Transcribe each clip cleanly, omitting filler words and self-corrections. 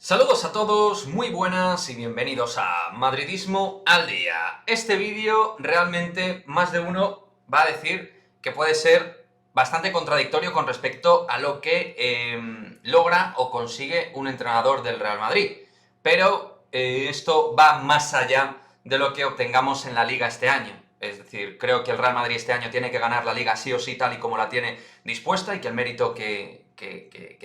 Saludos a todos, muy buenas y bienvenidos a Madridismo al Día. Este vídeo realmente más de uno va a decir que puede ser bastante contradictorio con respecto a lo que logra o consigue un entrenador del Real Madrid. Pero esto va más allá de lo que obtengamos en la Liga este año. Es decir, creo que el Real Madrid este año tiene que ganar la Liga sí o sí tal y como la tiene dispuesta y que el mérito que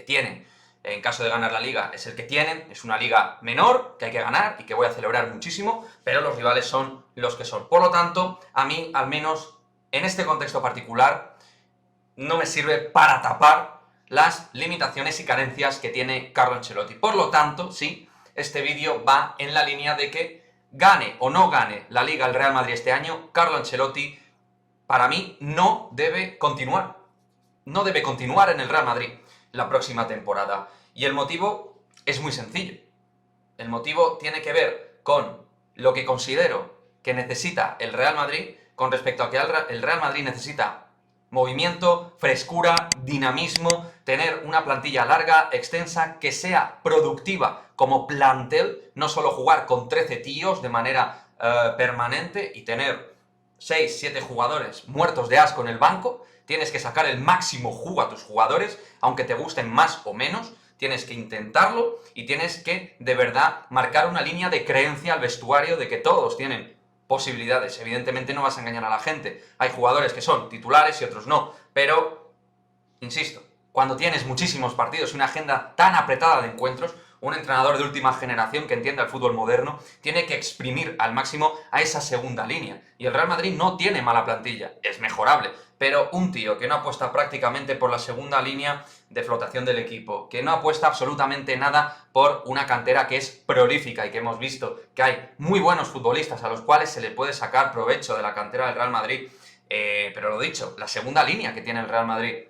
tiene en caso de ganar la Liga es el que tienen, es una Liga menor que hay que ganar y que voy a celebrar muchísimo, pero los rivales son los que son. Por lo tanto, a mí, al menos en este contexto particular, no me sirve para tapar las limitaciones y carencias que tiene Carlo Ancelotti. Por lo tanto, sí, este vídeo va en la línea de que gane o no gane la Liga el Real Madrid este año, Carlo Ancelotti, para mí, no debe continuar. No debe continuar en el Real Madrid la próxima temporada. Y el motivo es muy sencillo. El motivo tiene que ver con lo que considero que necesita el Real Madrid con respecto a que el Real Madrid necesita movimiento, frescura, dinamismo, tener una plantilla larga, extensa, que sea productiva como plantel, no solo jugar con 13 tíos de manera permanente y tener 6, 7 jugadores muertos de asco en el banco. Tienes que sacar el máximo jugo a tus jugadores, aunque te gusten más o menos, tienes que intentarlo y tienes que, de verdad, marcar una línea de creencia al vestuario de que todos tienen posibilidades. Evidentemente no vas a engañar a la gente. Hay jugadores que son titulares y otros no, pero, insisto, cuando tienes muchísimos partidos y una agenda tan apretada de encuentros, un entrenador de última generación que entienda el fútbol moderno tiene que exprimir al máximo a esa segunda línea. Y el Real Madrid no tiene mala plantilla, es mejorable, pero un tío que no apuesta prácticamente por la segunda línea de flotación del equipo, que no apuesta absolutamente nada por una cantera que es prolífica y que hemos visto que hay muy buenos futbolistas a los cuales se le puede sacar provecho de la cantera del Real Madrid, pero lo dicho, la segunda línea que tiene el Real Madrid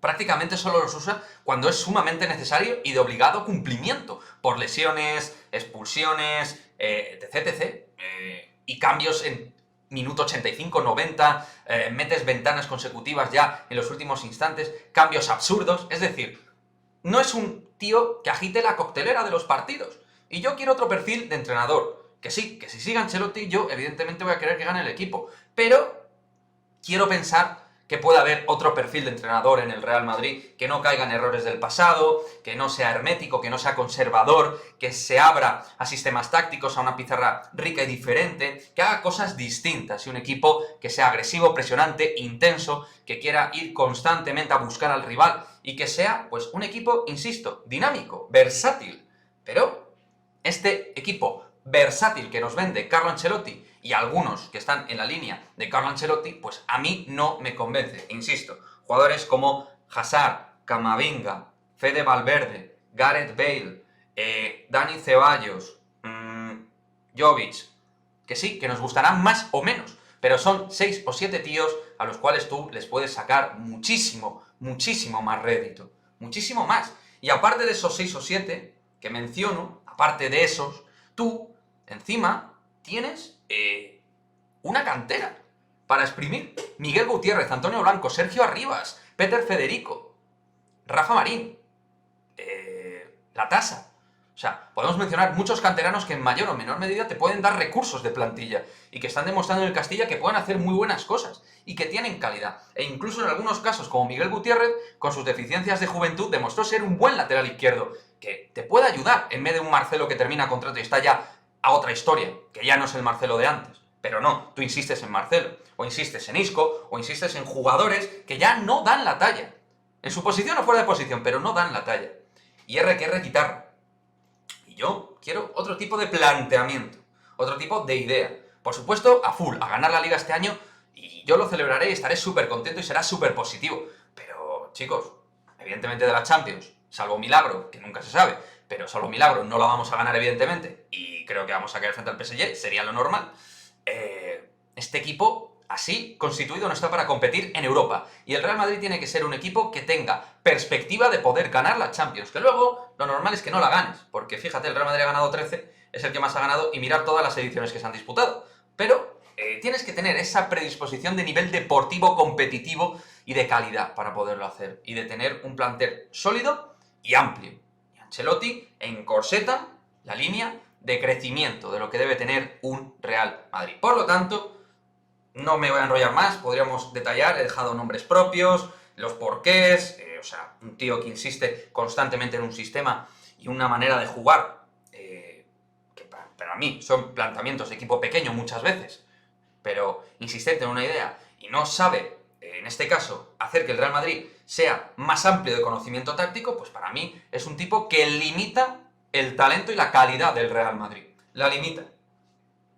prácticamente solo los usa cuando es sumamente necesario y de obligado cumplimiento, por lesiones, expulsiones, etc, etc. Y cambios en minuto 85, 90, metes ventanas consecutivas ya en los últimos instantes, cambios absurdos, es decir, no es un tío que agite la coctelera de los partidos. Y yo quiero otro perfil de entrenador, que sí, que si sigue Ancelotti yo evidentemente voy a querer que gane el equipo, pero quiero pensar que pueda haber otro perfil de entrenador en el Real Madrid, que no caiga en errores del pasado, que no sea hermético, que no sea conservador, que se abra a sistemas tácticos, a una pizarra rica y diferente, que haga cosas distintas, y un equipo que sea agresivo, presionante, intenso, que quiera ir constantemente a buscar al rival, y que sea, pues, un equipo, insisto, dinámico, versátil. Pero este equipo versátil que nos vende Carlo Ancelotti y algunos que están en la línea de Carlo Ancelotti, pues a mí no me convence. Insisto, jugadores como Hazard, Camavinga, Fede Valverde, Gareth Bale, Dani Ceballos, Jovic, que sí, que nos gustarán más o menos, pero son 6 o 7 tíos a los cuales tú les puedes sacar muchísimo, muchísimo más rédito. Muchísimo más. Y aparte de esos 6 o 7 que menciono, aparte de esos, tú, encima, tienes una cantera para exprimir. Miguel Gutiérrez, Antonio Blanco, Sergio Arribas, Peter Federico, Rafa Marín, La Tasa. O sea, podemos mencionar muchos canteranos que en mayor o menor medida te pueden dar recursos de plantilla y que están demostrando en el Castilla que pueden hacer muy buenas cosas y que tienen calidad. E incluso en algunos casos, como Miguel Gutiérrez, con sus deficiencias de juventud, demostró ser un buen lateral izquierdo que te puede ayudar en vez de un Marcelo que termina contrato y está ya a otra historia, que ya no es el Marcelo de antes. Pero no, tú insistes en Marcelo, o insistes en Isco, o insistes en jugadores que ya no dan la talla. En su posición o fuera de posición, pero no dan la talla. Y R que R quitarlo. Y yo quiero otro tipo de planteamiento, otro tipo de idea. Por supuesto, a full, a ganar la Liga este año, y yo lo celebraré y estaré súper contento y será súper positivo. Pero, chicos, evidentemente de la Champions, salvo milagro, que nunca se sabe, pero salvo milagro no la vamos a ganar evidentemente, y creo que vamos a caer frente al PSG, sería lo normal. Este equipo, así constituido, no está para competir en Europa. Y el Real Madrid tiene que ser un equipo que tenga perspectiva de poder ganar la Champions. Que luego, lo normal es que no la ganes. Porque fíjate, el Real Madrid ha ganado 13, es el que más ha ganado, y mirar todas las ediciones que se han disputado. Pero tienes que tener esa predisposición de nivel deportivo, competitivo y de calidad para poderlo hacer. Y de tener un plantel sólido y amplio. Ancelotti encorseta la línea de crecimiento de lo que debe tener un Real Madrid. Por lo tanto, no me voy a enrollar más, podríamos detallar, he dejado nombres propios, los porqués, o sea, un tío que insiste constantemente en un sistema y una manera de jugar, que para mí son planteamientos de equipo pequeño muchas veces, pero insistente en una idea y no sabe, en este caso, hacer que el Real Madrid sea más amplio de conocimiento táctico, pues para mí es un tipo que limita el talento y la calidad del Real Madrid. La limita.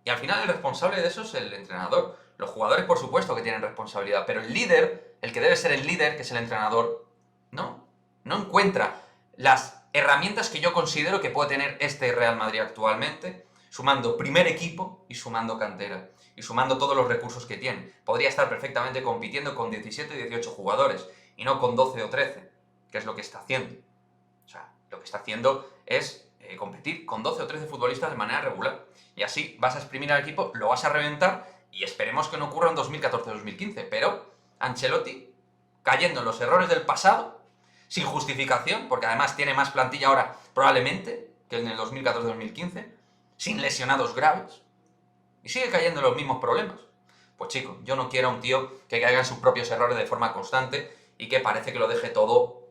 Y al final el responsable de eso es el entrenador. Los jugadores, por supuesto, que tienen responsabilidad, pero el líder, el que debe ser el líder, que es el entrenador, no encuentra las herramientas que yo considero que puede tener este Real Madrid actualmente, sumando primer equipo y sumando cantera, y sumando todos los recursos que tiene. Podría estar perfectamente compitiendo con 17 y 18 jugadores, y no con 12 o 13, que es lo que está haciendo. O sea, lo que está haciendo es competir con 12 o 13 futbolistas de manera regular. Y así vas a exprimir al equipo, lo vas a reventar, y esperemos que no ocurra en 2014-2015. Pero Ancelotti, cayendo en los errores del pasado, sin justificación, porque además tiene más plantilla ahora probablemente que en el 2014-2015, sin lesionados graves, y sigue cayendo en los mismos problemas. Pues chicos, yo no quiero a un tío que caiga en sus propios errores de forma constante y que parece que lo deje todo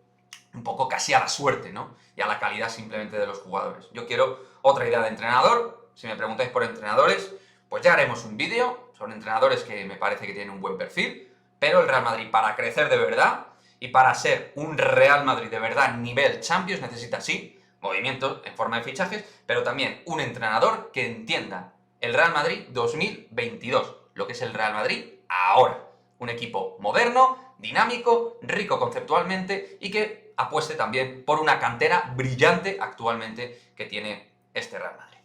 un poco casi a la suerte, ¿no? Y a la calidad simplemente de los jugadores. Yo quiero otra idea de entrenador. Si me preguntáis por entrenadores, pues ya haremos un vídeo sobre entrenadores que me parece que tienen un buen perfil, pero el Real Madrid, para crecer de verdad y para ser un Real Madrid de verdad nivel Champions, necesita, sí, movimientos en forma de fichajes, pero también un entrenador que entienda el Real Madrid 2022, lo que es el Real Madrid ahora. Un equipo moderno, dinámico, rico conceptualmente y que apueste también por una cantera brillante actualmente que tiene este Real Madrid.